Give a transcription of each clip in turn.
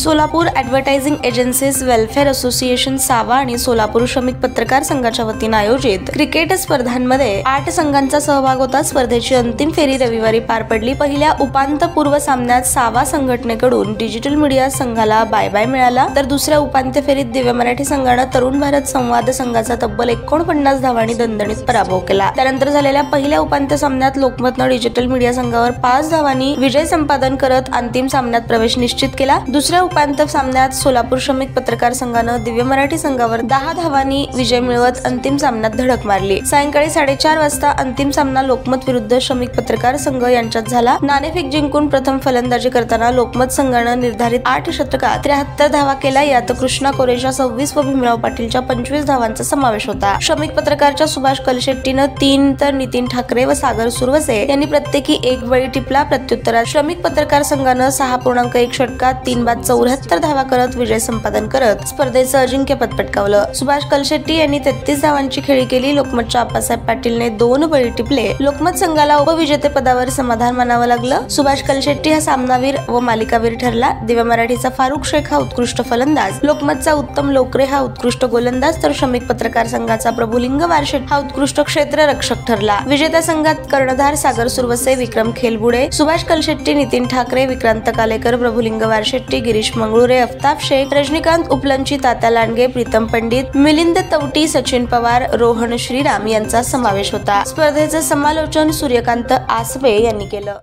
Solapur advertising agencies welfare association सावा आणि सोलापूर श्रमिक पत्रकार संघाच्या वतीने आयोजित क्रिकेट स्पर्धांमध्ये 8 संघांचा सहभाग होता। स्पर्धेची अंतिम फेरी रविवारी पार पडली। पहिल्या उपांत्यपूर्व सामन्यात सावा संघटनेकडून डिजिटल मीडिया संघाला बाय मिळाला, तर दुसऱ्या उपांत्य फेरीत दिव्य मराठी संघाने तरुण भारत संवाद संघाचा तब्बल 49 धावांनी दणदणीत पराभव केला। त्यानंतर झालेल्या पहिल्या उपांत्य सामन्यात लोकमतने डिजिटल मीडिया संघावर 5 धावांनी विजय संपादन करत अंतिम सामन्यात प्रवेश निश्चित केला। दुसऱ्या उपांत्य सामन्यात सोलापूर श्रमिक पत्रकार संघाने दिव्य मराठी संघावर 10 धावांनी विजय मिळवत अंतिम सामन्यात धडक मारली। सायंकाळी 4:30 वाजता अंतिम सामना लोकमत विरुद्ध श्रमिक पत्रकार संघ यांच्यात झाला। नाणेफेक जिंकून प्रथम फलंदाजी करताना लोकमत संघाने निर्धारित 8 षटकात 73 धावा केल्या। यात कृष्णा कोरेच्या 26 व भीमराव पाटीलच्या 25 धावांचा समावेश होता। श्रमिक पत्रकारच्या सुभाष कलशेट्टीने 3 तर नितीन ठाकरे व सागर सुरवसे यांनी प्रत्येकी 1 बळी टिपला। प्रत्युत्तरात श्रमिक पत्रकार संघाने 6.1 षटकात 3 बाद 74 धावा करत विजय संपादन करत स्पर्धेचं अजिंक्यपद पटकावलं। सुभाष कलशेट्टी यांनी 33 धावांची खेळी केली। लोकमतच्या आप्पासाहेब पाटीलने 2 बळी टिपले। लोकमत संघाला उपविजेतेपदावर समाधान मानावं लागलं। सुभाष कलशेट्टी हा सामनावीर व मालिकावीर ठरला। दिव्य मराठीचा फारुख शेख हा उत्कृष्ट फलंदाज, लोकमतचा उत्तम लोकरे हा उत्कृष्ट गोलंदाज, तर श्रमिक पत्रकार संघाचा प्रभुलिंग वारशेट हा उत्कृष्ट क्षेत्ररक्षक ठरला। विजेत्या संघात कर्णधार सागर सुरवसे, विक्रम खेलबुडे, सुभाष कलशेट्टी, नितीन ठाकरे, विक्रांत कालेकर, प्रभुलिंग वारशेट्टी, गिरीश मंगळुरे, अफ्ताफ शेख, रजनीकांत उपलंची, तात्या लांडगे, प्रीतम पंडित, मिलिंद तवटी, सचिन पवार, रोहन श्रीराम यांचा समावेश होता। स्पर्धेचं समालोचन सूर्यकांत आसवे यांनी केलं।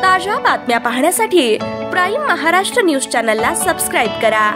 ताज्या बातम्या पाहण्यासाठी प्राईम महाराष्ट्र न्यूज चॅनलला सबस्क्राईब करा।